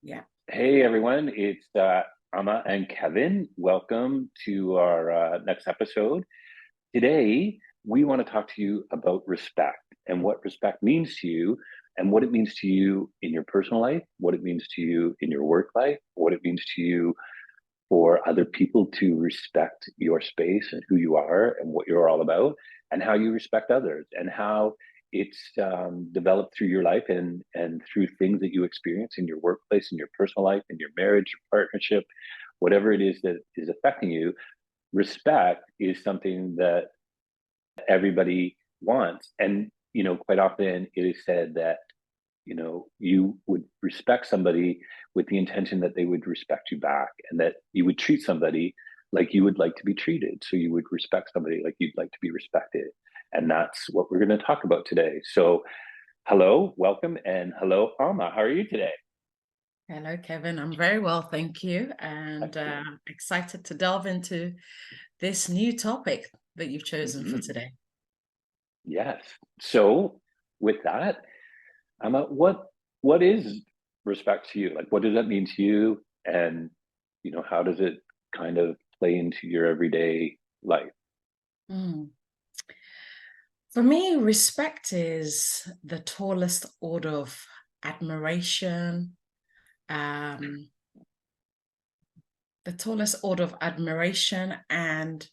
Yeah. Hey everyone, it's Amma and Kevin. Welcome to our next episode. Today, we want to talk to you about respect and what respect means to you, and what it means to you in your personal life, what it means to you in your work life, what it means to you for other people to respect your space and who you are and what you're all about, and how you respect others, and how it's developed through your life and through things that you experience in your workplace, in your personal life, in your marriage, your partnership, whatever it is that is affecting you. Respect is something that everybody wants, and quite often it is said that you would respect somebody with the intention that they would respect you back, and that you would treat somebody like you would like to be treated. So you would respect somebody like you'd like to be respected. And that's what we're going to talk about today. So, hello, welcome, and hello, Alma. How are you today? Hello, Kevin. I'm very well, thank you, and Excellent. excited to delve into this new topic that you've chosen for Hmm. today. Yes. So, with that, Alma, what is respect to you? Like, what does that mean to you? And how does it kind of play into your everyday life? Mm. For me, respect is the tallest order of admiration, um, the tallest order of admiration, and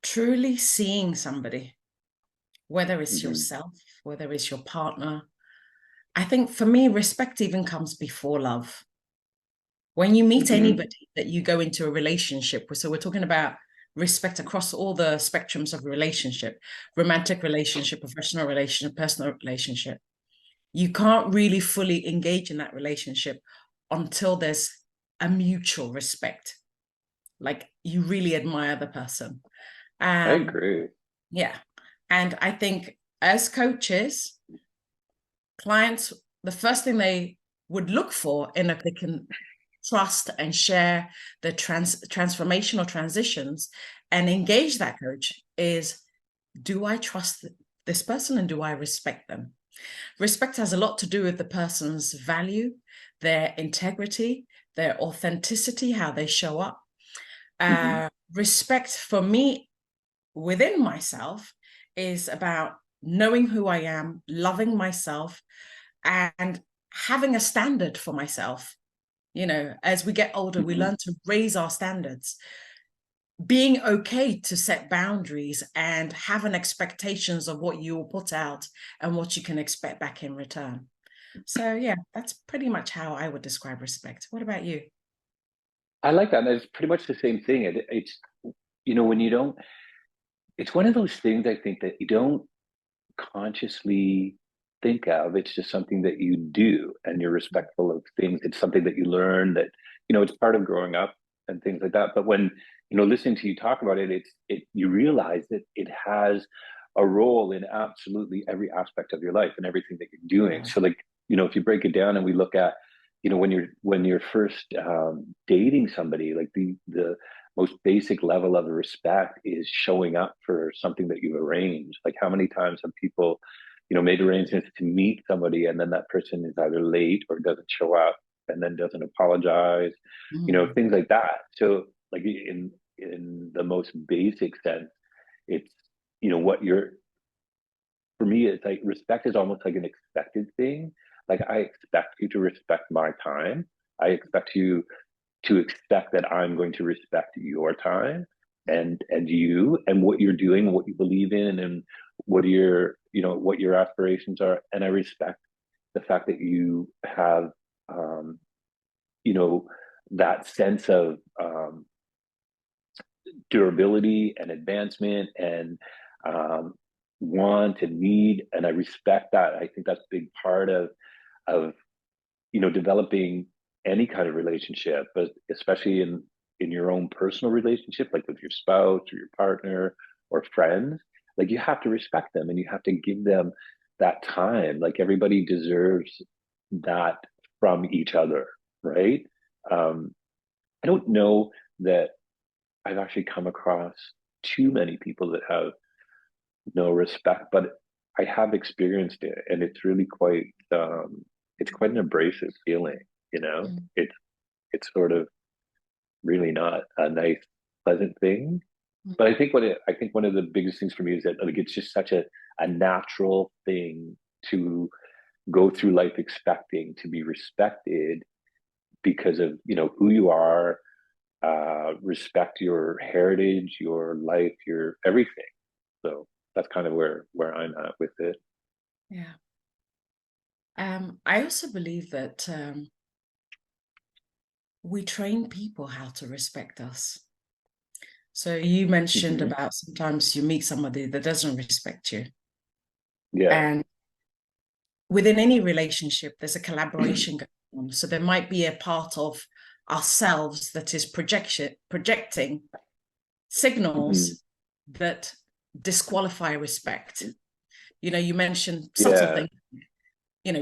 truly seeing somebody, whether it's Hmm. yourself, whether it's your partner. I think for me, respect even comes before love. When you meet Hmm. anybody that you go into a relationship with, so we're talking about respect across all the spectrums of a relationship, romantic relationship, professional relationship, personal relationship. You can't really fully engage in that relationship until there's a mutual respect. Like you really admire the person. I Um, agree. yeah. And I think as coaches, clients, the first thing they would look for in if they can trust and share the transformational transitions and engage that coach is, do I trust this person and do I respect them? Respect has a lot to do with the person's value, their integrity, their authenticity, how they show up. Hmm. Respect for me within myself is about knowing who I am, loving myself, and having a standard for myself. As we get older, we Hmm. learn to raise our standards, being okay to set boundaries and having expectations of what you will put out and what you can expect back in return. So, yeah, that's pretty much how I would describe respect. What about you? I like that. It's pretty much the same thing. It's when you don't. It's one of those things I think that you don't consciously think of. It's just something that you do, and you're respectful of things. It's something that you learn that it's part of growing up and things like that. But when listening to you talk about it, it you realize that it has a role in absolutely every aspect of your life and everything that you're doing. Yeah. So, like, if you break it down and we look at when you're first dating somebody, like the most basic level of respect is showing up for something that you've arranged. Like, how many times have people made arrangements to meet somebody, and then that person is either late or doesn't show up, and then doesn't apologize, Mm. things like that. So, like, in the most basic sense, it's what you're for me, it's like respect is almost like an expected thing. Like, I expect you to respect my time. I expect you to expect that I'm going to respect your time and you and what you're doing, what you believe in, and what your aspirations are. And I respect the fact that you have um, you know that sense of durability and advancement and um, want and need. And I respect that. I think that's a big part of developing any kind of relationship, but especially in your own personal relationship, like with your spouse or your partner or friends. Like, you have to respect them, and you have to give them that time. Like, everybody deserves that from each other, right? um I don't know that I've actually come across too many people that have no respect, but I have experienced it, and it's really quite it's quite an abrasive feeling. Mm. It's sort of really not a nice, pleasant thing. Mm. But I think one of the biggest things for me is that like it's just such a natural thing to go through life expecting to be respected because of who you are, respect your heritage, your life, your everything. So that's kind of where I'm at with it. Yeah. I also believe that we train people how to respect us. So you mentioned Hmm. about sometimes you meet somebody that doesn't respect you. Yeah. And within any relationship, there's a collaboration going on. So there might be a part of ourselves that is projecting Hmm. signals that disqualify respect. You mentioned subtle Yeah. things,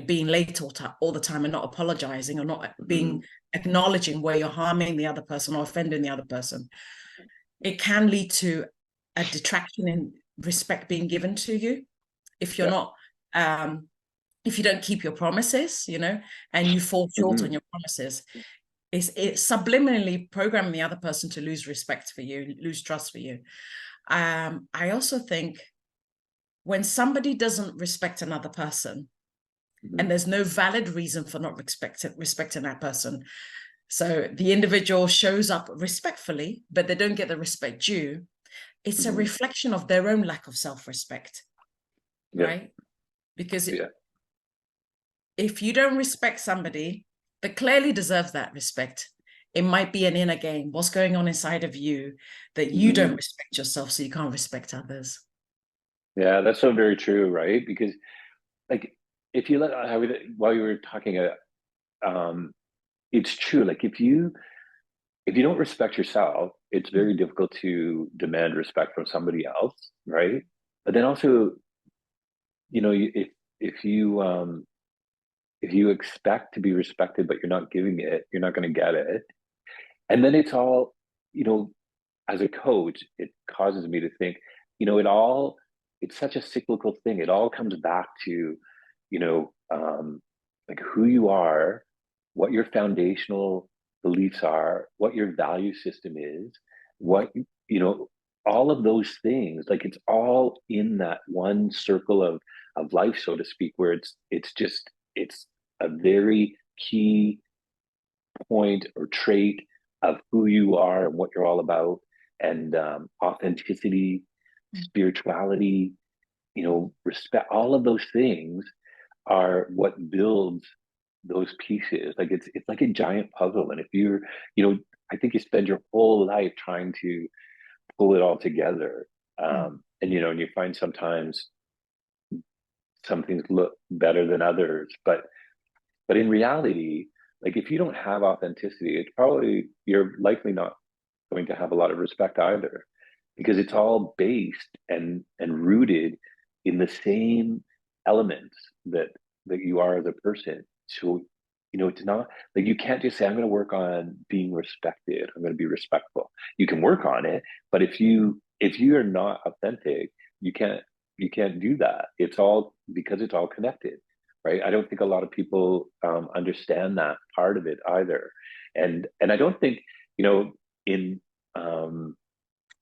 being late all the time and not apologizing or not Hmm. being acknowledging where you're harming the other person or offending the other person. It can lead to a detraction in respect being given to you if you're Yeah. not if you don't keep your promises, and you fall short on Hmm. your promises. It's subliminally programming the other person to lose respect for you, lose trust for you. I also think when somebody doesn't respect another person, Hmm. and there's no valid reason for not respecting that person. So the individual shows up respectfully, but they don't get the respect due. It's a Hmm. reflection of their own lack of self-respect, Yeah. right? Because Yeah. if you don't respect somebody that clearly deserves that respect, it might be an inner game. What's going on inside of you that you don't Hmm. respect yourself, so you can't respect others? Yeah. That's so very true, right? Because like if you let I would while you were talking, um, it's true. Like if you don't respect yourself, it's very difficult to demand respect from somebody else, right? But then also, if you if you expect to be respected but you're not giving it, you're not going to get it. And then it's all, you know, as a coach, it causes me to think, it's such a cyclical thing. It all comes back to, you know, um, like who you are, what your foundational beliefs are, what your value system is, what, you know, all of those things, like it's all in that one circle of life, so to speak, where it's a very key point or trait of who you are and what you're all about, and authenticity, spirituality, respect. All of those things are what builds those pieces. Like it's like a giant puzzle, and if you know, I think you spend your whole life trying to pull it all together, and and you find sometimes some things look better than others, but in reality, like if you don't have authenticity, it's probably you're likely not going to have a lot of respect either, because it's all based and rooted in the same elements that you are as a person. So, it's not like you can't just say, I'm going to work on being respected. I'm going to be respectful. You can work on it, but if you are not authentic, you can't you can't do that. It's all because it's all connected, right? I don't think a lot of people understand that part of it either, and I don't think in um,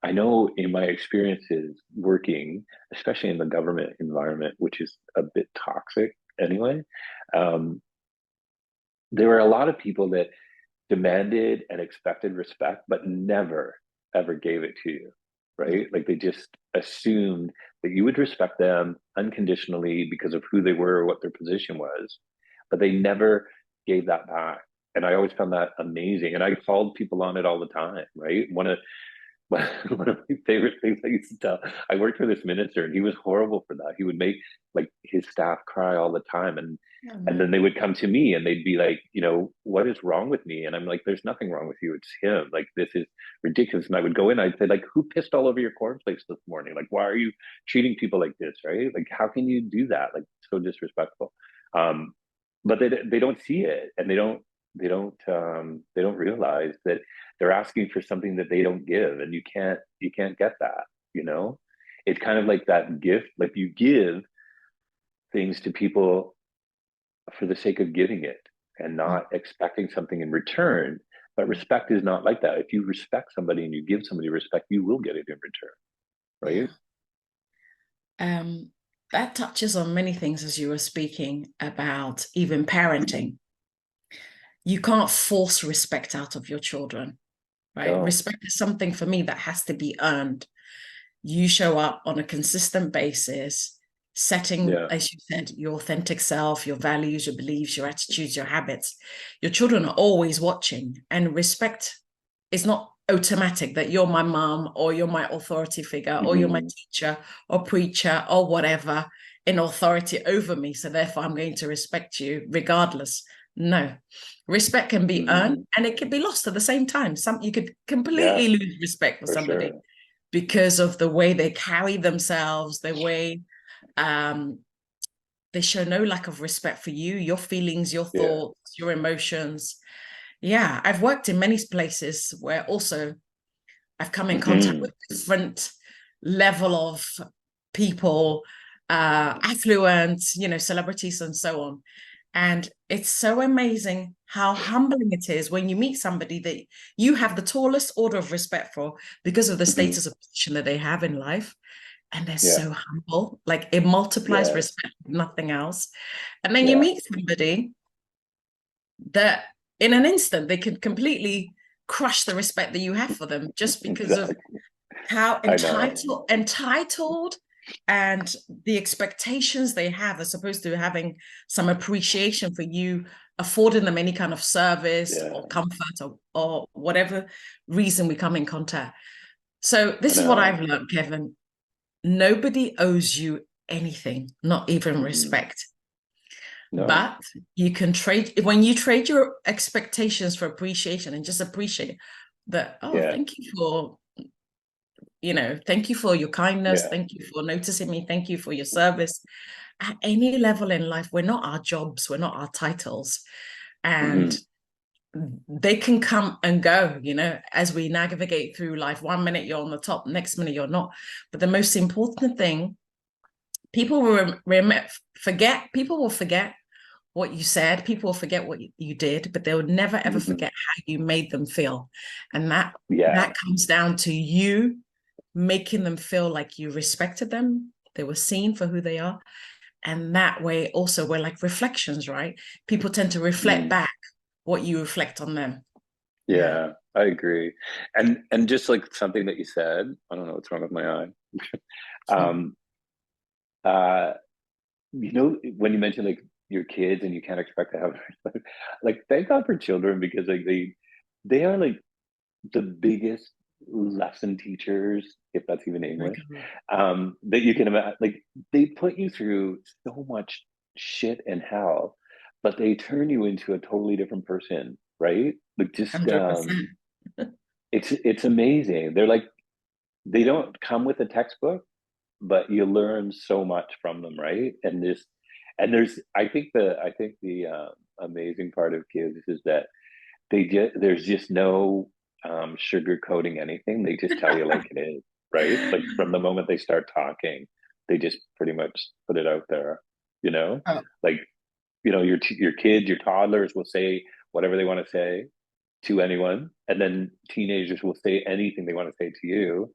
I know in my experiences working, especially in the government environment, which is a bit toxic anyway, um, there were a lot of people that demanded and expected respect, but never ever gave it to you, right? Like they just assumed that you would respect them unconditionally because of who they were or what their position was, but they never gave that back. And I always found that amazing. And I called people on it all the time, right? One of my favorite things I used to tell, I worked for this minister and he was horrible for that. He would make like his staff cry all the time. Oh, And no. then they would come to me and they'd be like, what is wrong with me? And I'm like, there's nothing wrong with you. It's him. Like, this is ridiculous. And I would go in, I'd say, like, who pissed all over your cornflakes this morning? Like, why are you treating people like this? Right? Like, how can you do that? Like, so disrespectful. Um, but they don't see it, and they don't realize that they're asking for something that they don't give, and you can't get that. It's kind of like that gift, like you give things to people for the sake of giving it, and not expecting something in return. But respect is not like that. If you respect somebody and you give somebody respect, you will get it in return, Yeah. right? That touches on many things as you were speaking about even parenting. You can't force respect out of your children, right? No. Respect is something for me that has to be earned. You show up on a consistent basis, setting, Yeah. as you said, your authentic self, your values, your beliefs, your attitudes, your habits. Your children are always watching, and respect is not automatic that you're my mom or you're my authority figure or you're my Mm-hmm. teacher or preacher or whatever in authority over me. So therefore, I'm going to respect you regardless. No, respect can be earned Mm-hmm. and it can be lost at the same time. Some you could Yeah, completely lose respect for for somebody sure. because of the way they carry themselves, the way um, they show no lack of respect for you, your feelings, your Yeah. thoughts, your emotions. Yeah, I've worked in many places where also I've come in contact Mm-hmm. with different level of people, affluent, celebrities and so on. And it's so amazing how humbling it is when you meet somebody that you have the tallest order of respect for because of the Mm-hmm. status of position that they have in life. And they're Yeah. so humble, like it multiplies Yeah. respect, nothing else. And then you Yeah. meet somebody that in an instant they can completely crush the respect that you have for them just because of Exactly. how I know. entitled and the expectations they have as opposed to having some appreciation for you affording them any kind of service Yeah. or comfort or whatever reason we come in contact. So I this is what I've know. learned, Kevin. Nobody owes you anything, not even Mm-hmm. respect. No. But you can trade when you trade your expectations for appreciation and just appreciate that, oh, Yeah. thank you for your kindness. Yeah. Thank you for noticing me. Thank you for your service. At any level in life, we're not our jobs, we're not our titles. And Mm-hmm. they can come and go, as we navigate through life. 1 minute you're on the top, next minute you're not. But the most important thing, people will people will forget what you said, people will forget what you did, but they'll never ever Mm-hmm. forget how you made them feel. And that Yeah. comes down to you making them feel like you respected them, they were seen for who they are. And that way also we're like reflections, right? People tend to reflect Mm-hmm. back what you reflect on them. Yeah. Yeah. I agree. And just like something that you said, I don't know what's wrong with my eye. Um, uh, when you mentioned like your kids and you can't expect to have like thank God for children because like they are like the biggest lesson teachers, if that's even English, that you can imagine. Like they put you through so much shit and hell, but they turn you into a totally different person, right? Like just 100%. it's amazing. They're like they don't come with a textbook, but you learn so much from them, right? And there's I think the amazing part of kids is that there's just no sugarcoating anything. They just tell you like it is, right? Like from the moment they start talking, they just pretty much put it out there, you know? Oh, Like, your kids, your toddlers will say whatever they want to say to anyone, and then teenagers will say anything they want to say to you.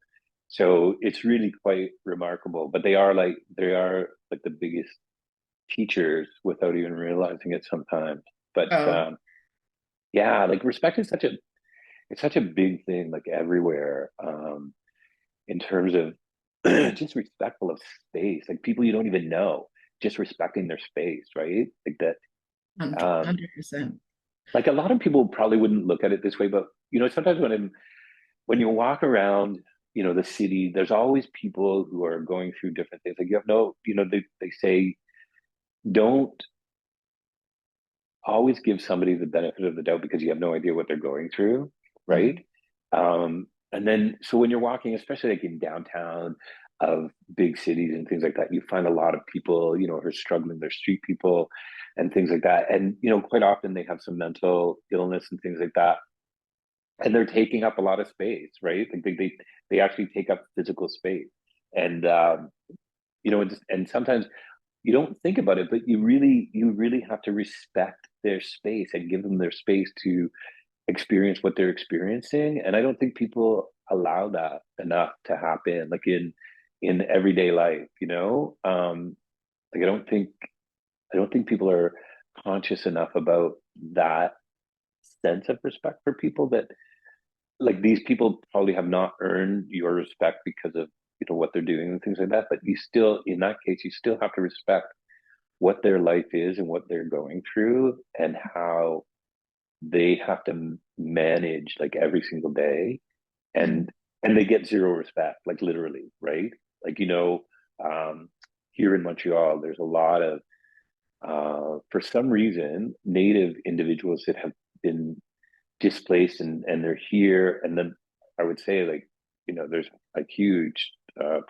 So it's really quite remarkable. But they are like the biggest teachers without even realizing it sometimes. But oh, yeah, like respect is such a big thing, like everywhere, in terms of just respectful of space, like people you don't even know, just respecting their space, right? Like that. 100%. Like a lot of people probably wouldn't look at it this way, but sometimes when you walk around, the city, there's always people who are going through different things. Like you have no, they say don't always give somebody the benefit of the doubt because you have no idea what they're going through, right? Mm. And then, so when you're walking, especially like in downtown of big cities and things like that, you find a lot of people, who are struggling. They're street people and things like that. And, quite often they have some mental illness and things like that. And they're taking up a lot of space, right? Like they actually take up physical space. And, and sometimes you don't think about it, but you really have to respect their space and give them their space to experience what they're experiencing. And I don't think people allow that enough to happen, like in everyday life, you know. Like I don't think people are conscious enough about that sense of respect for people, that like these people probably have not earned your respect because of, you know, what they're doing and things like that. But you still, in that case, you still have to respect what their life is and what they're going through and how they have to manage like every single day. Mm. And they get zero respect, like literally, right? Like, you know, here in Montreal there's a lot of for some reason native individuals that have been displaced, and they're here. And then I would say, like, you know, there's a huge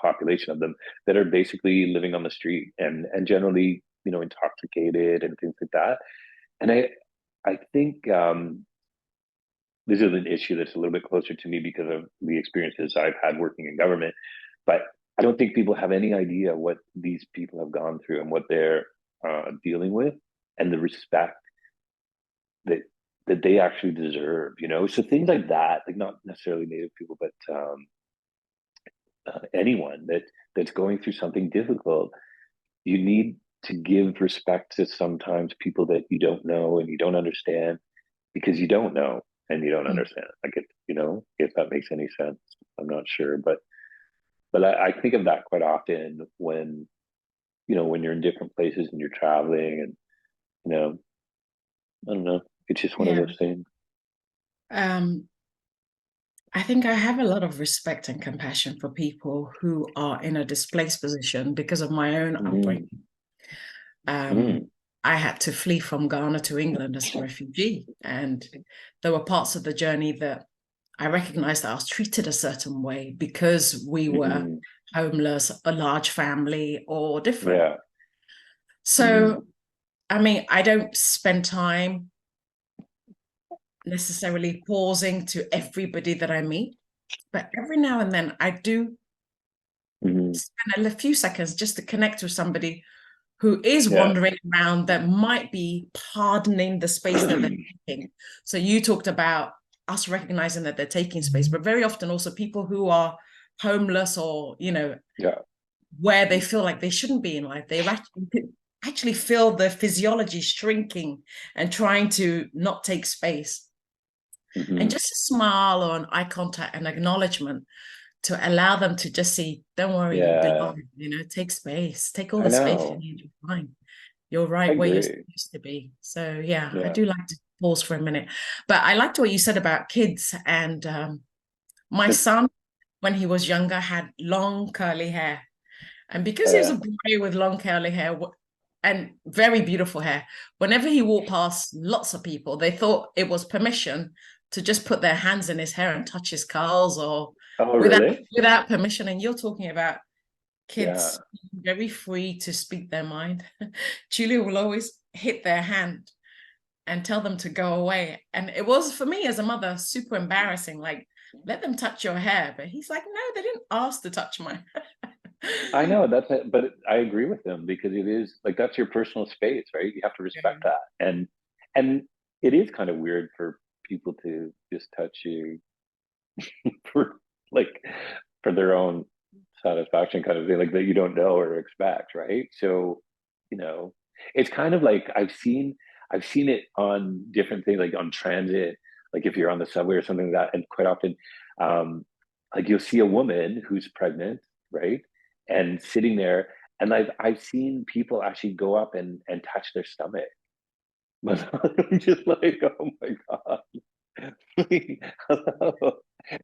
population of them that are basically living on the street, and generally, you know, intoxicated and things like that. And I think this is an issue that's a little bit closer to me because of the experiences I've had working in government. But I don't think people have any idea what these people have gone through and what they're dealing with, and the respect that they actually deserve. You know, so things like that, like not necessarily Native people, but anyone that's going through something difficult, you need to give respect to sometimes people that you don't know and you don't understand, because you don't know and you don't Mm. understand. Like, it, you know, if that makes any sense, I'm not sure, but I think of that quite often when, you know, when you're in different places and you're traveling, and, you know, I don't know, it's just one of Yeah. those things. Um, I think I have a lot of respect and compassion for people who are in a displaced position because of my own Mm, upbringing. Um, mm, I had to flee from Ghana to England as a refugee, and there were parts of the journey that I recognized that I was treated a certain way because we were mm, homeless, a large family, or different. yeah. Mm, So, I mean, I don't spend time necessarily pausing to everybody that I meet, but every now and then I do mm, spend a few seconds just to connect with somebody who is yeah. wandering around that might be pardoning the space that they're taking. So you talked about us recognizing that they're taking space, but very often also people who are homeless or, you know, Yeah. where they feel like they shouldn't be in life. They actually feel the physiology shrinking and trying to not take space. And Mm-hmm. just a smile or an eye contact and acknowledgement to allow them to just see, don't worry, you Yeah. belong, you know, take space, take all I the space you know. need, you're fine. You're I right where you're agree. supposed to be. So yeah, I Yeah. do like to pause for a minute. But I liked what you said about kids. And my son, when he was younger, had long curly hair. And because he was a Yeah. boy with long curly hair and very beautiful hair, whenever he walked past lots of people, they thought it was permission to just put their hands in his hair and touch his curls or Oh, without really? without permission. And you're talking about Yeah. kids very free to speak their mind. Julia will always hit their hand and tell them to go away. And it was for me as a mother super embarrassing. Like, let them touch your hair. But he's like, no, they didn't ask to touch my I know that's it, but I agree with them because it is like that's your personal space, right? You have to respect Yeah. that, and it is kind of weird for people to just touch you for like for their own satisfaction, kind of thing, like that you don't know or expect, right? So, you know, it's kind of like I've seen it on different things, like on transit, like if you're on the subway or something like that, and quite often, um, like you'll see a woman who's pregnant, right, and sitting there, and I've seen people actually go up and touch their stomach, but I'm just like, oh my god, hello.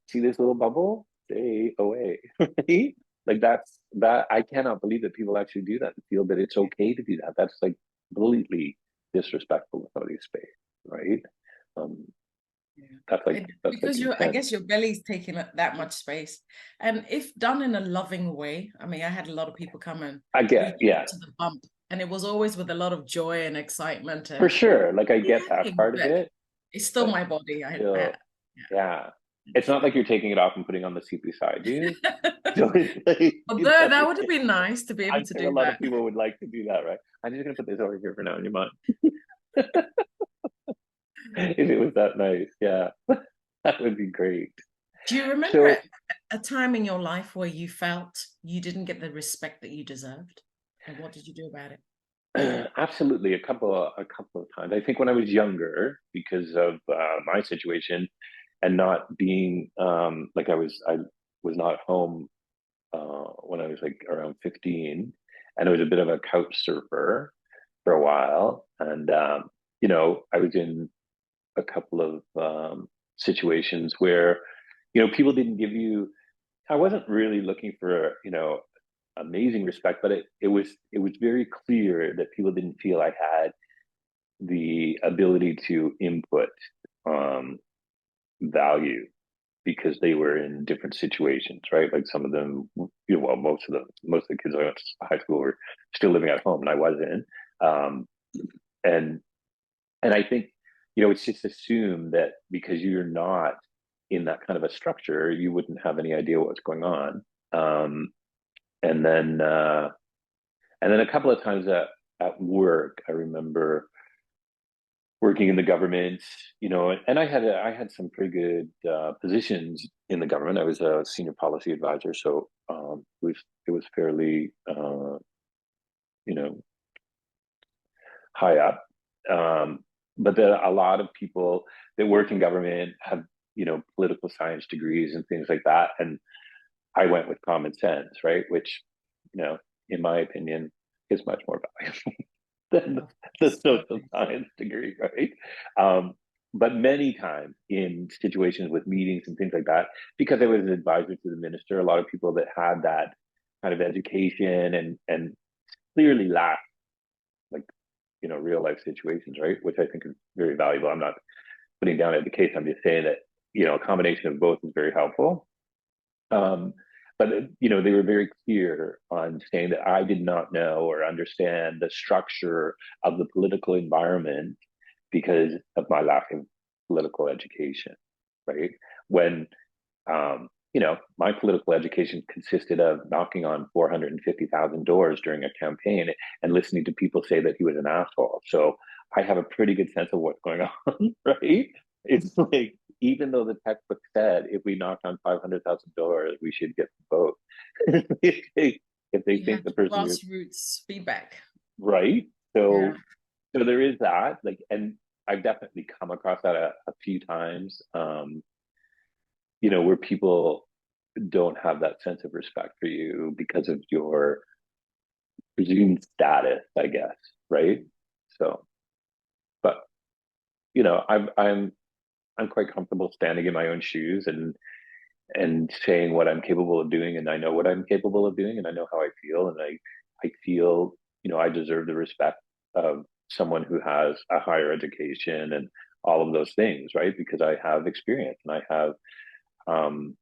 See this little bubble? Stay away. Right? Like that I cannot believe that people actually do that and feel that it's okay to do that. That's like completely disrespectful of somebody's space, right? Um, that's like Because I intense. guess your belly's taking up that much space. And if done in a loving way, I mean, I had a lot of people come and I get, react yeah, to the bump, and it was always with a lot of joy and excitement for and sure. Like I get that yay, part of but it, it's still but my body. still, yeah. It's It's not like you're taking it off and putting on the seat beside you. So it's like, you Although know, that would have been nice to be able I'm to sure a do lot of that. people would like to do that, right? I'm just gonna put this over here for now in your mind. If it was that nice, yeah, that would be great. Do you remember So a time in your life where you felt you didn't get the respect that you deserved? And what did you do about it? absolutely, a couple of times. I think when I was younger, because of my situation and not being like I was not home when I was like around 15, and I was a bit of a couch surfer for a while, and I was in a couple of situations where people didn't give you. I wasn't really looking for amazing respect, but it was very clear that people didn't feel I had the ability to input um, value because they were in different situations, right? Like some of them, well, most of the kids I went to high school were still living at home, and I wasn't. Um, and and I think it's just assumed that because you're not in that kind of a structure, you wouldn't have any idea what's going on. Um, and then a couple of times at work, I remember working in the government, and I had some pretty good positions in the government. I was a senior policy advisor, so it was fairly you know high up. Um, but a lot of people that work in government have political science degrees and things like that, and I went with common sense, right? Which you know, in my opinion, is much more valuable than Of the course. social Okay. science degree, right? Um, but many times in situations with meetings and things like that, because I was an advisor to the minister, a lot of people that had that kind of education and clearly lacked like real life situations, right? Which I think is very valuable. I'm not putting down education. I'm just saying that a combination of both is very helpful. Um, but they were very clear on saying that I did not know or understand the structure of the political environment because of my lack of political education, right? When my political education consisted of knocking on 450,000 doors during a campaign and listening to people say that he was an asshole. So I have a pretty good sense of what's going on, right? It's like, even though the textbook said if we knock on 500,000 doors, we should get the vote. if they You think had the person is grassroots feedback. right. Yeah. So there is that, like, and I've definitely come across that a few times, where people don't have that sense of respect for you because of your presumed status, I guess, right? So, but I'm quite comfortable standing in my own shoes and saying what I'm capable of doing, and I know what I'm capable of doing, and I know how I feel, and I feel I deserve the respect of someone who has a higher education and all of those things, right? Because I have experience and um,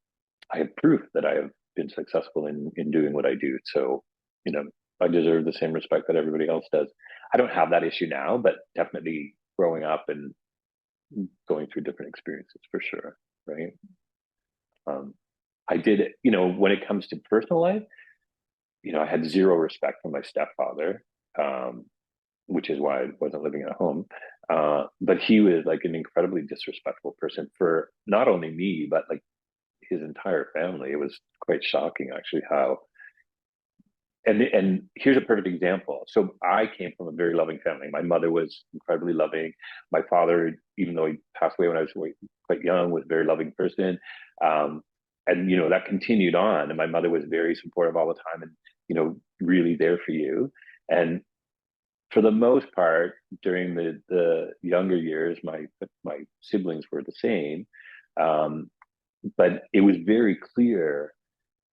I have proof that I have been successful in doing what I do. So, you know, I deserve the same respect that everybody else does. I don't have that issue now, but definitely growing up and going through different experiences for sure, right? Um, I did, when it comes to personal life, I had zero respect for my stepfather, um, which is why I wasn't living at home. But he was like an incredibly disrespectful person for not only me, but like his entire family. It was quite shocking, actually, how. And here's a perfect example. So I came from a very loving family. My mother was incredibly loving. My father, even though he passed away when I was quite young, was a very loving person. Um, and that continued on. And my mother was very supportive all the time, and really there for you. And for the most part, during the younger years, my siblings were the same. Um, but it was very clear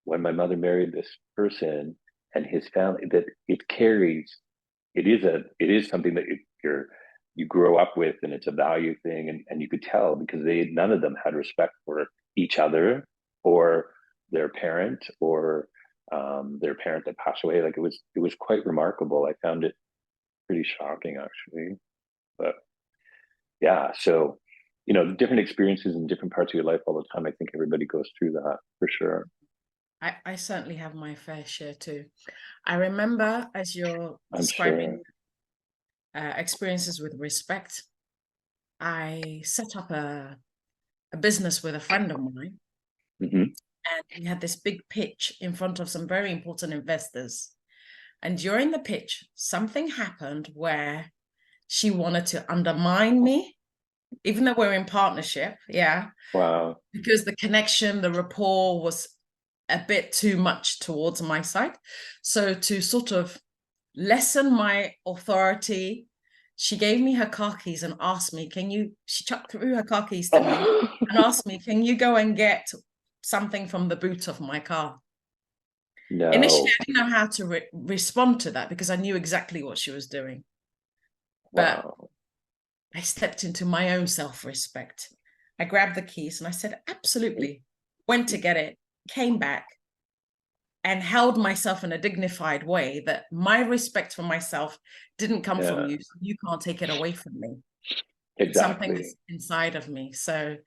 when my mother married this person and his family that it is something that you grow up with, and it's a value thing, and you could tell because none of them had respect for each other or their parent or their parent that passed away. Like it was quite remarkable. I found it pretty shocking, actually. But yeah, so the different experiences in different parts of your life all the time. I think everybody goes through that for sure. I certainly have my fair share too. I remember as you're I'm sure. describing experiences with respect, I set up a business with a friend of mine, Hmm. and we had this big pitch in front of some very important investors. And during the pitch, something happened where she wanted to undermine me, even though we're in partnership. Yeah. Wow. Because the connection, the rapport was a bit too much towards my side. So to sort of lessen my authority, she gave me her car keys and asked me, she chucked through her car keys to me and asked me, can you go and get something from the boot of my car? Initially, No. I didn't know how to respond to that because I knew exactly what she was doing. But Wow. I stepped into my own self-respect. I grabbed the keys and I said, absolutely. Went to get it, came back, and held myself in a dignified way that my respect for myself didn't come from Yeah, you. So you can't take it away from me. It's something exactly. that's inside of me. So,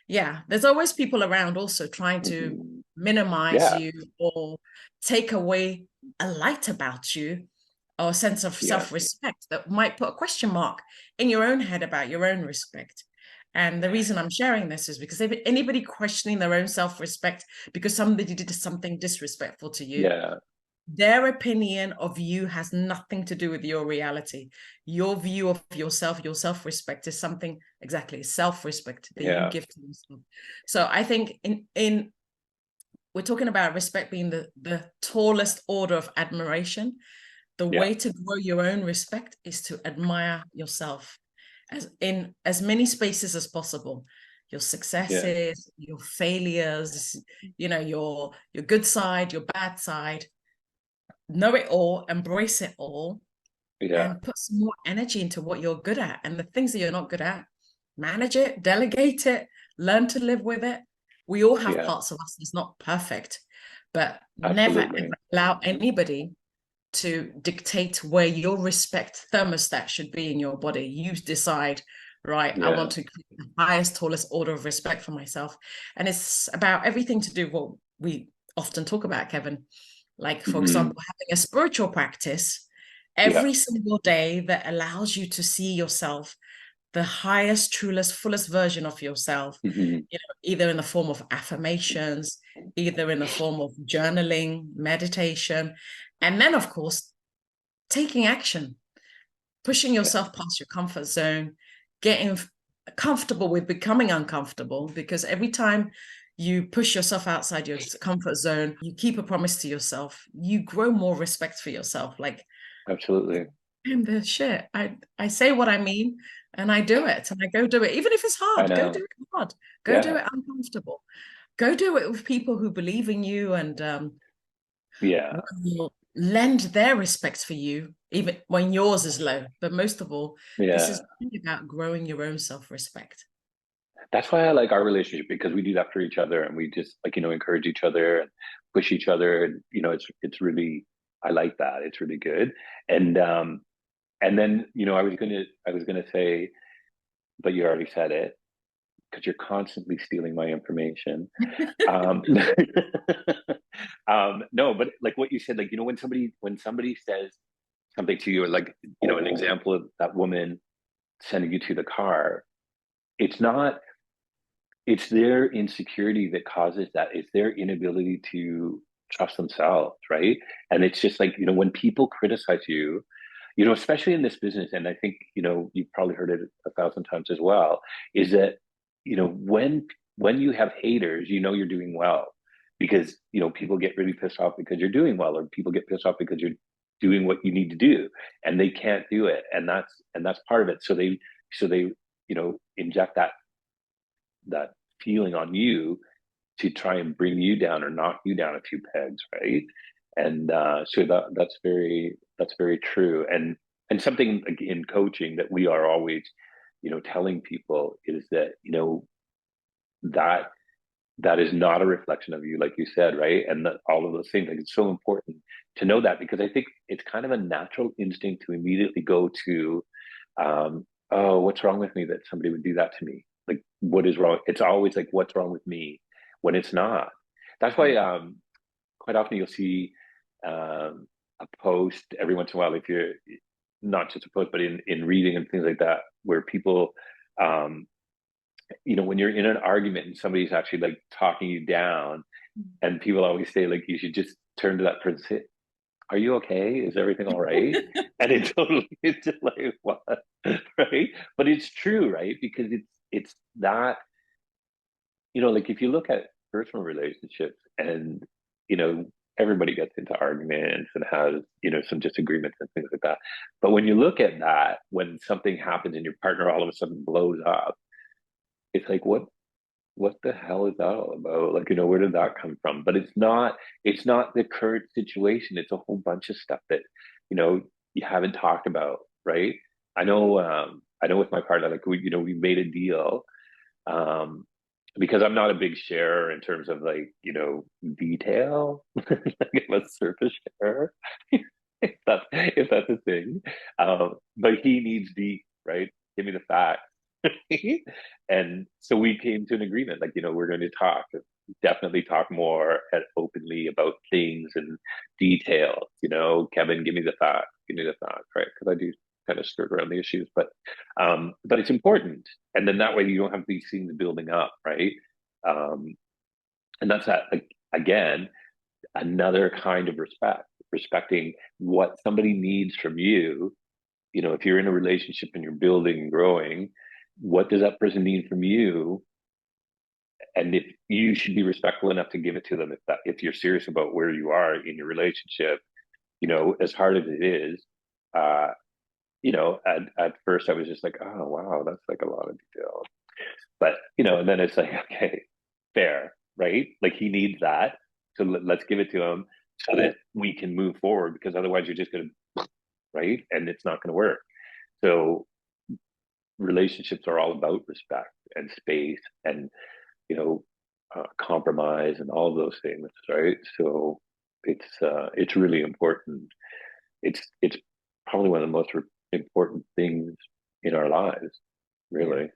yeah, there's always people around also trying to Hmm. minimize Yeah, you or take away a light about you or a sense of yeah, self-respect that might put a question mark in your own head about your own respect. And the reason I'm sharing this is because if anybody questioning their own self-respect because somebody did something disrespectful to you, yeah, their opinion of you has nothing to do with your reality. Your view of yourself, your self-respect is something exactly self-respect that you yeah, give to yourself. So I think in we're talking about respect being the tallest order of admiration. The yeah, way to grow your own respect is to admire yourself as in as many spaces as possible. Your yeah, successes, your failures, your good side, your bad side. Know it all, embrace it all, yeah, and put some more energy into what you're good at. And the things that you're not good at, manage it, delegate it, learn to live with it. We all have yeah, parts of us that's not perfect, but never ever absolutely. allow anybody to dictate where your respect thermostat should be in your body. You decide, right, I Yeah. want to create the highest, tallest order of respect for myself. And it's about everything to do with what we often talk about, Kevin. Like, for Hmm. example, having a spiritual practice Yeah. every single day that allows you to see yourself the highest, truest, fullest version of yourself, Hmm. either in the form of affirmations, either in the form of journaling, meditation, and then, of course, taking action, pushing Yeah. yourself past your comfort zone, getting comfortable with becoming uncomfortable, because every time you push yourself outside your comfort zone, you keep a promise to yourself, you grow more respect for yourself. Like, Absolutely. I'm the shit. I say what I mean and I do it and I go do it. Even if it's I hard, go do know. it hard. Go do Yeah. it uncomfortable. Go do it with people who believe in you and Yeah. will lend their respect for you, even when yours is low. But most of all, this Yeah. is really about growing your own self-respect. That's why I like our relationship, because we do that for each other, and we just like, encourage each other and push each other. And, it's really, I like that. It's really good. And then, I was gonna say, but you already said it, because you're constantly stealing my information. Um, no, but like what you said, like, when somebody says something to you, or like, an example of that woman sending you to the car, it's not, it's their insecurity that causes that. It's their inability to trust themselves, right? And it's just like, when people criticize you, especially in this business, and I think, you've probably heard it 1,000 times as well, is that, when you have haters, you're doing well, because, people get really pissed off because you're doing well, or people get pissed off because you're doing what you need to do, and they can't do it. And that's part of it. So they inject that feeling on you to try and bring you down or knock you down a few pegs, right? And so that's very true. And something, like, in coaching, that we are always, telling people, is that, that that is not a reflection of you, like you said, right? And that all of those things, like, it's so important to know that, because I think it's kind of a natural instinct to immediately go to, oh, what's wrong with me that somebody would do that to me? Like, what is wrong? It's always like, what's wrong with me, when it's not. That's why, quite often you'll see, a post every once in a while, if you're not just a post, but in reading and things like that, where people um, you know, when you're in an argument and somebody's actually like talking you down, and people always say like you should just turn to that person and say, are you okay? Is everything all right? And it totally, it's just like what, right? But it's true, right? Because it's that, you know, like if you look at personal relationships, and you know, everybody gets into arguments and has, you know, some disagreements and things like that. But when you look at that, when something happens and your partner all of a sudden blows up, it's like what the hell is that all about? Like, you know, where did that come from? But it's not the current situation. It's a whole bunch of stuff that, you know, you haven't talked about, right? I know with my partner, like we, you know, we made a deal, um, because I'm not a big sharer in terms of like, you know, detail. Like I'm a surface sharer, if that's a thing. But he needs deep, right? Give me the facts. And so we came to an agreement, like, you know, we're going to talk, definitely talk more and openly about things and details. You know, Kevin, give me the facts, right? Because I do kind of skirt around the issues, but it's important, and then that way you don't have these things building up, right? Um, and that's that, like, again, another kind of respect, respecting what somebody needs from you. You know, if you're in a relationship and you're building and growing, what does that person need from you? And if you should be respectful enough to give it to them, if you're serious about where you are in your relationship, you know, as hard as it is, uh, you know, at first I was just like, oh wow, that's like a lot of detail. But you know, and then it's like, okay, fair, right? Like he needs that, so let's give it to him so that we can move forward. Because otherwise, you're just gonna, right, and it's not gonna work. So relationships are all about respect and space and, you know, compromise and all of those things, right? So it's really important. It's probably one of the most important things in our lives, Yeah, really,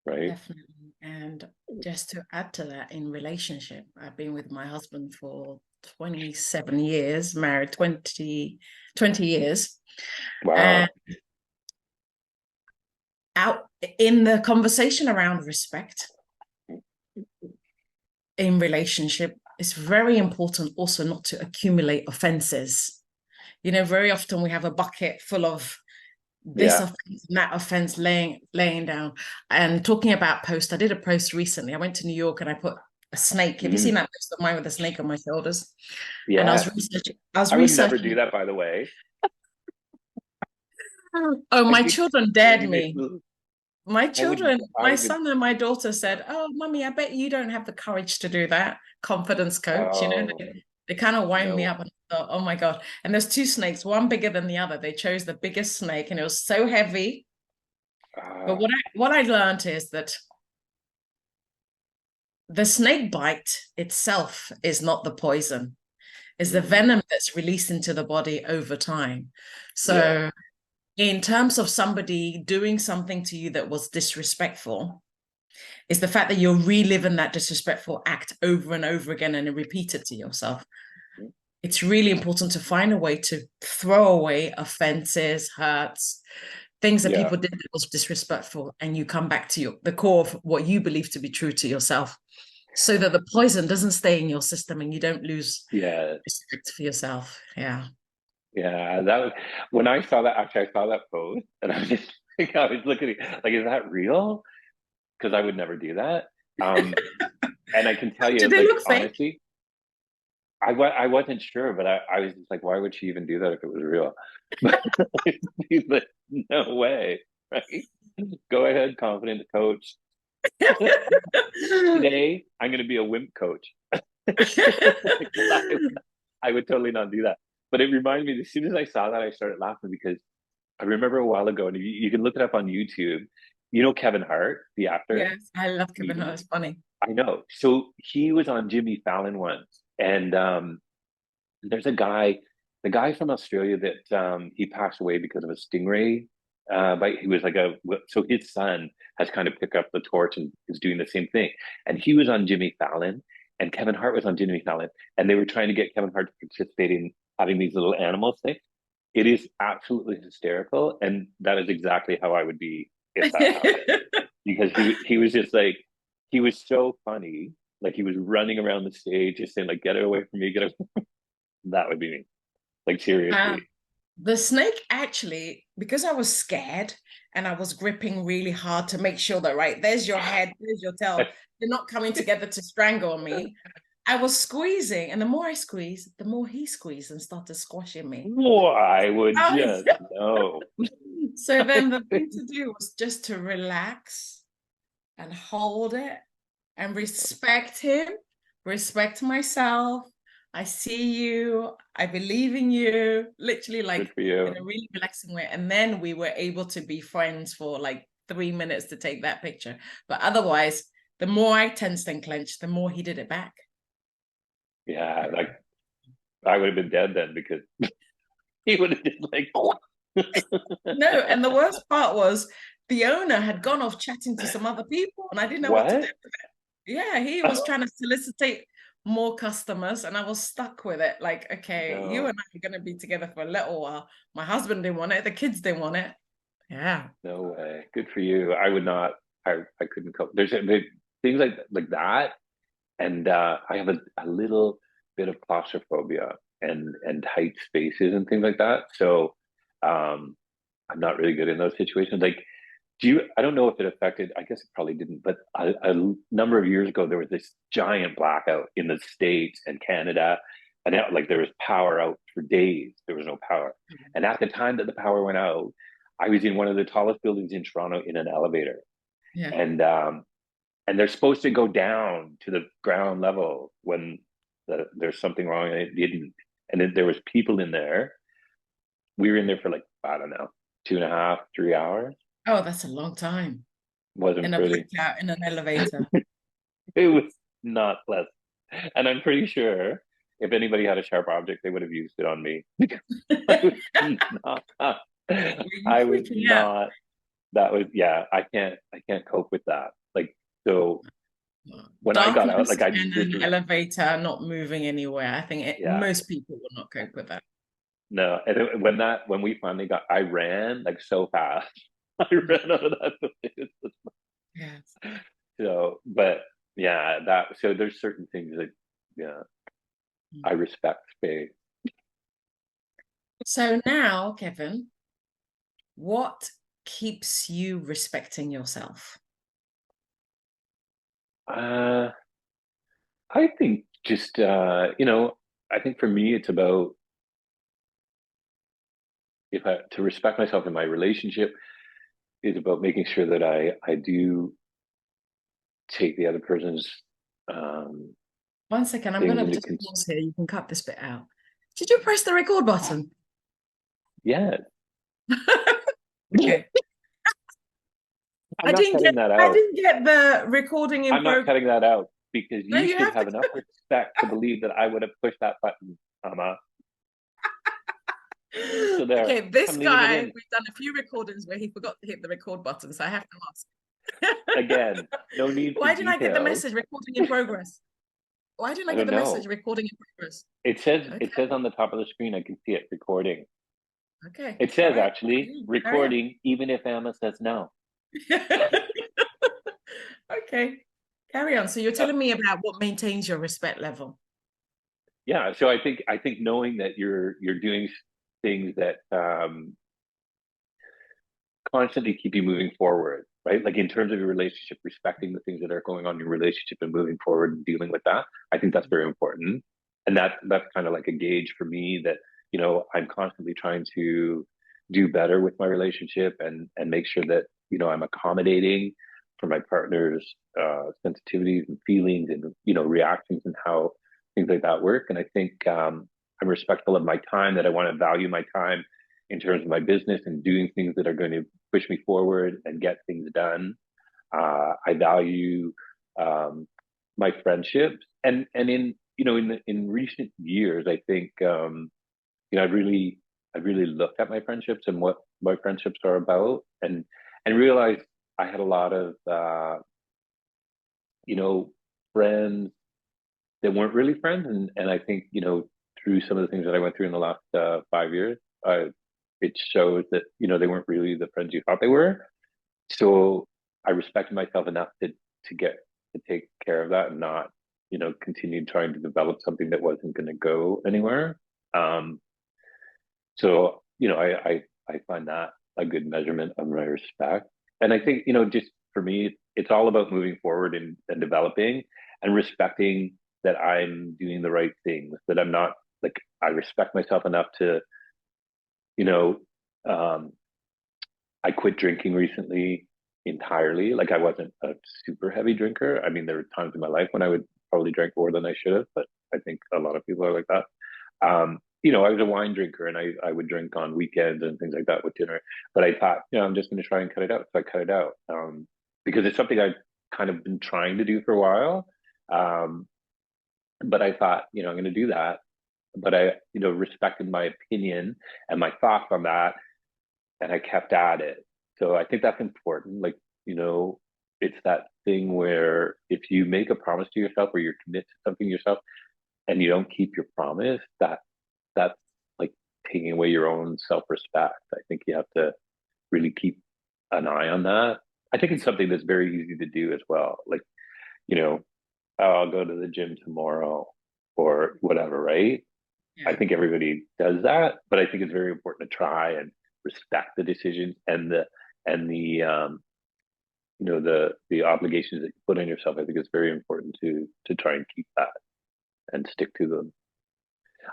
right? definitely. And just to add to that, in relationship, I've been with my husband for 27 years, married 20 years. And Wow. out in the conversation around respect in relationship, it's very important also not to accumulate offenses. You know, very often we have a bucket full of this Yeah. offense and that offense laying down. And talking about post, I did a post recently. I went to New York and I put a snake. Have you seen Mm. that post of mine with a snake on my shoulders? And Yes. I was I would never do researching. that, by the way. Oh, I my think children dared doing it, me. My children, I my would, son and my daughter said, "Oh, mummy, I bet you don't have the courage to do that." Confidence coach, you know, oh, they kind of wind me no. up and I thought, oh my God. And there's two snakes, one bigger than the other. They chose the biggest snake and it was so heavy. But Uh, what I learned is that the snake bite itself is not the poison, is the mm, venom that's released into the body over time. yeah. So in terms of somebody doing something to you that was disrespectful, is the fact that you're reliving that disrespectful act over and over again and repeat it to yourself. It's really important to find a way to throw away offenses, hurts, things that Yeah. people did that was disrespectful, and you come back to the core of what you believe to be true to yourself, so that the poison doesn't stay in your system and you don't lose Yeah. respect for yourself. Yeah. Yeah. That was when I saw that. Actually, I saw that post, and I was just like, I was looking at, like, is that real? Because I would never do that. Um, and I can tell you, Did they like, look fake? honestly, I wasn't sure, but I was just like, why would she even do that if it was real? But no way, right? Go ahead, confident coach. Today, I'm going to be a wimp coach. Like, I would totally not do that. But it reminded me, as soon as I saw that, I started laughing because I remember a while ago, and you can look it up on YouTube. You know Kevin Hart, the actor, Yes, I love Kevin Hart. comedian? It's funny. I know. So he was on Jimmy Fallon once, and there's a guy, the guy from Australia that he passed away because of a stingray. But he was like so his son has kind of picked up the torch and is doing the same thing. And he was on Jimmy Fallon, and Kevin Hart was on Jimmy Fallon, and they were trying to get Kevin Hart to participate in having these little animals thing. It is absolutely hysterical, and that is exactly how I would be if that happened, because he was just like, he was so funny. Like he was running around the stage just saying like, get it away from me, get it. That would be me. Like Uh, seriously. the snake actually, because I was scared and I was gripping really hard to make sure that, right, there's your head, there's your tail, they're not coming together to strangle me. I was squeezing, and the more I squeezed, the more he squeezed and started squashing me. I would Oh, just know. so then the thing to do was just to relax and hold it and respect him, respect myself. I see you. I believe in you. Literally, Good like for in you. a really relaxing way. And then we were able to be friends for like 3 minutes to take that picture. But otherwise, the more I tensed and clenched, the more he did it back. Yeah, like I would have been dead then because he would have just like No, and the worst part was the owner had gone off chatting to some other people, and I didn't know what to do. what? Yeah, he was trying to solicitate more customers, and I was stuck with it. Like, okay, you No, and I are going to be together for a little while. My husband didn't want it, the kids didn't want it. Yeah. no way. Good for you. I would not. I couldn't cope. There's things like that, and I have a little bit of claustrophobia and tight spaces and things like that. So um, I'm not really good in those situations. Like, do you? I don't know if it affected. I guess it probably didn't. But a number of years ago, there was this giant blackout in the States and Canada, and like there was power out for days. There was no power, and at the time that the power went out, I was in one of the tallest buildings in Toronto in an elevator, Yeah. and they're supposed to go down to the ground level when there's something wrong, and it didn't. And then there was people in there. We were in there for like I don't know, 2.5, 3 hours. Oh, that's a long time Wasn't in a pretty. blackout in an elevator. It was not pleasant. And I'm pretty sure if anybody had a sharp object, they would have used it on me. I was not. Were you I was freaking out? not. That was yeah. I can't cope with that. Like so, when I got out, Darkness like I and an literally elevator not moving anywhere. I think yeah. most people will not cope with that. No, and when we finally got, I ran like so fast. I ran out of that place. Yes. So, but yeah, that so there's certain things that yeah, I respect space. So now, Kevin, what keeps you respecting yourself? Uh, I think just I think for me it's about if I to respect myself in my relationship is about making sure that I do take the other person's um 1 second, I'm things gonna into just pause here. You can cut this bit out. Did you press the record button? yeah. Okay. I'm not cutting that I out. didn't get the recording in I'm not progress. cutting that out because No, you you should have to. have enough respect to believe that I would have pushed that button, Amma. So there, Okay, this I'm leaving it guy, in. we've done a few recordings where he forgot to hit the record button, so I have to ask. Again, no need for Why didn't I get the details. message recording in progress? Why didn't I I get don't the message know. recording in progress? It says Okay, on the top of the screen, I can see it recording. okay, It all says right. actually Carry on. recording, even if Emma says no. Okay, carry on. So you're Uh, telling me about what maintains your respect level. yeah, so I think knowing that you're doing things that constantly keep you moving forward, right? Like in terms of your relationship, respecting the things that are going on in your relationship and moving forward and dealing with that. I think that's very important. And that's kind of like a gauge for me that, I'm constantly trying to do better with my relationship and make sure that, I'm accommodating for my partner's sensitivities and feelings and, reactions and how things like that work. And I think I'm respectful of my time, that I want to value my time in terms of my business and doing things that are going to push me forward and get things done. I value my friendships, and in recent years, I think I've really looked at my friendships and what my friendships are about, and realized I had a lot of friends that weren't really friends, and I think through some of the things that I went through in the last 5 years, it shows that they weren't really the friends you thought they were. So I respected myself enough to take care of that and not, continue trying to develop something that wasn't going to go anywhere. Um, so I find that a good measurement of my respect. And I think, just for me, it's all about moving forward and developing and respecting that I'm doing the right things, that I'm not like, I respect myself enough to, you know, um, I quit drinking recently entirely. Like, I wasn't a super heavy drinker. I mean, there were times in my life when I would probably drink more than I should have, but I think a lot of people are like that. I was a wine drinker and I would drink on weekends and things like that with dinner. But I thought, I'm just going to try and cut it out. So I cut it out because it's something I've kind of been trying to do for a while. Um, but I thought, I'm going to do that. But I, respected my opinion and my thoughts on that, and I kept at it. So I think that's important. Like, it's that thing where if you make a promise to yourself or you're committed to something yourself and you don't keep your promise, that's like taking away your own self-respect. I think you have to really keep an eye on that. I think it's something that's very easy to do as well. Like, you know, oh, I'll go to the gym tomorrow or whatever, right? I Yeah. think everybody does that, but I think it's very important to try and respect the decisions and the the obligations that you put on yourself. I think it's very important to try and keep that and stick to them.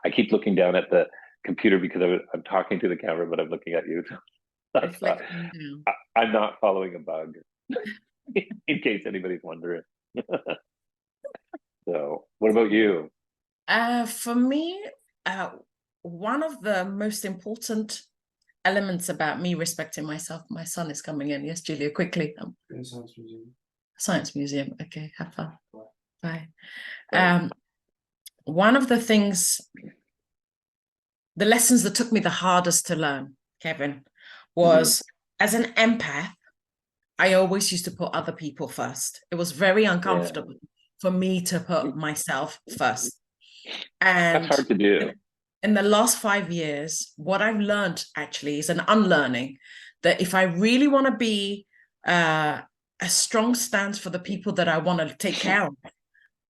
I keep looking down at the computer because I'm talking to the camera, but I'm looking at you. So that's not, Reflecting down. I'm not following a bug, in case anybody's wondering. So, what about you? For me, uh, one of the most important elements about me respecting myself. My son is coming in. Yes, Julia, quickly. In Science Museum. Science Museum. Okay, have fun. Bye. Right. One of the things, the lessons that took me the hardest to learn, Kevin, Mhm. was as an empath, I always used to put other people first. It was very Yeah, uncomfortable for me to put myself first. that's And hard to do. in the last 5 years, what I've learned actually is an unlearning that if I really want to be a strong stance for the people that I want to take care of,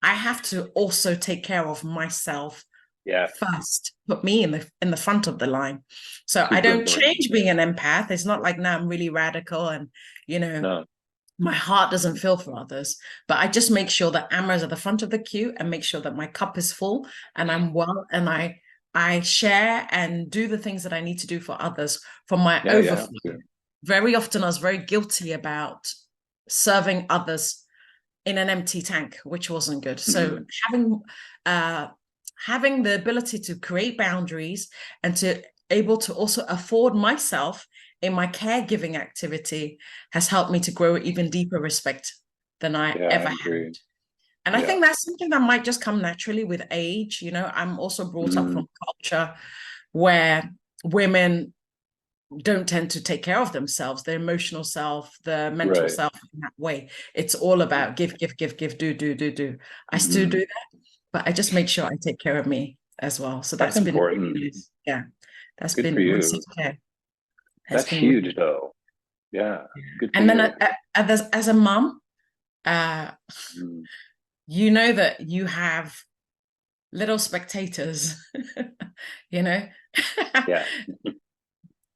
I have to also take care of myself Yeah, first, put me in the front of the line. So I super don't important. change being an empath. It's not like now I'm really radical and No, my heart doesn't feel for others, but I just make sure that Amra's at the front of the queue and make sure that my cup is full and I'm well and I share and do the things that I need to do for others from my yeah, you have overflow. to. Very often I was very guilty about serving others in an empty tank, which wasn't good. So Mhm. uh, having the ability to create boundaries and to able to also afford myself in my caregiving activity has helped me to grow even deeper respect than I Yeah, I ever had. agree. And I Yeah. think that's something that might just come naturally with age. I'm also brought up from Mm, a culture where women don't tend to take care of themselves, their emotional self, their mental right. self in that way. It's all about give, give, give, give, do, do, do, do. I still do Mhm. that, but I just make sure I take care of me as well. So That's that's been important. really, yeah, that's Good for been my you. self-care has That's been really, huge, though. Yeah, yeah. good for And then you. as a mom, uh, Mm, you know that you have little spectators, you know, yeah,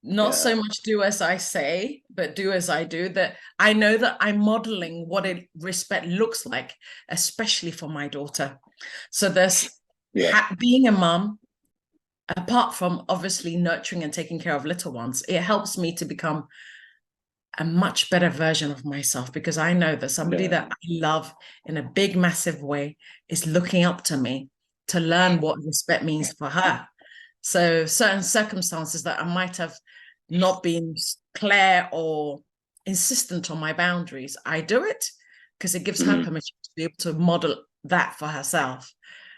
not so yeah, much do as I say, but do as I do, that I know that I'm modeling what respect looks like, especially for my daughter. So there's yeah, being a mom, apart from obviously nurturing and taking care of little ones, it helps me to become a much better version of myself because I know that somebody yeah. that I love in a big, massive way is looking up to me to learn what respect means for her. So certain circumstances that I might have not been clear or insistent on my boundaries, I do it because it gives her Mhm. permission to be able to model that for herself.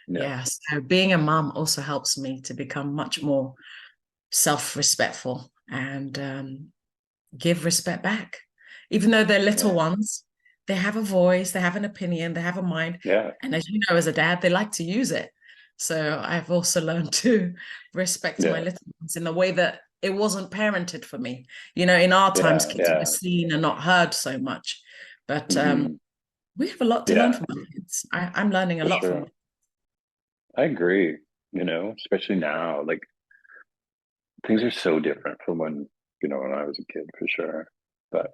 Yeah, Yeah. So being a mom also helps me to become much more self-respectful and give respect back. Even though they're little yeah, ones, they have a voice, they have an opinion, they have a mind. yeah, And as you know, as a dad, they like to use it. So I've also learned to respect my yeah. little ones in the way that it wasn't parented for me. You know, in our times, Yeah, kids were yeah. seen and not heard so much. But Hmm. we have a lot to learn Yeah, from our kids. I'm learning a for lot from sure. I agree. Especially now, like things are so different from when I was a kid, for sure. But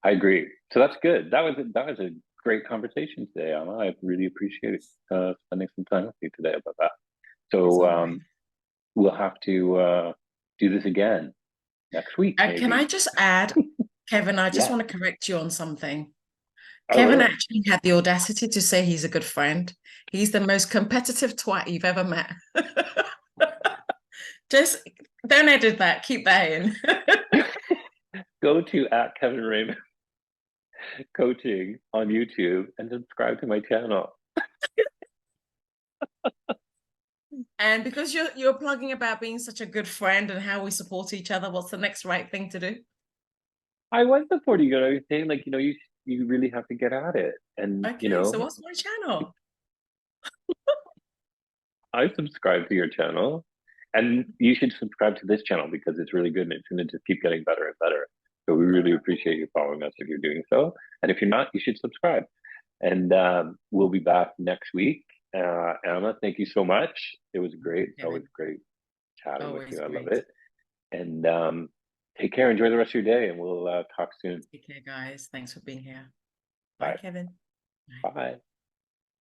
I agree. So that's good. That was a great conversation today, Anna. I really appreciate spending some time with you today about that. as So always. we'll have to do this again next week, Can I maybe. just add, Kevin, I just Yeah. want to correct you on something. Oh, Kevin really? actually had the audacity to say he's a good friend. He's the most competitive twat you've ever met. Just don't edit that. Keep that in. Go to at Kevin Raymond Coaching on YouTube and subscribe to my channel. And because you're plugging about being such a good friend and how we support each other, what's the next right thing to do? I was supporting you. I was saying, like, you really have to get at it, and Okay, so what's my channel? I subscribe to your channel, and you should subscribe to this channel because it's really good and it's going to just keep getting better and better. So we really appreciate you following us if you're doing so. And if you're not, you should subscribe. And we'll be back next week. Anna, thank you so much. It was great. Always Kevin, great chatting with always you. I love great. it. And take care. Enjoy the rest of your day, and we'll talk soon. Take care, guys. Thanks for being here. Bye, Bye. Kevin. Bye. Bye.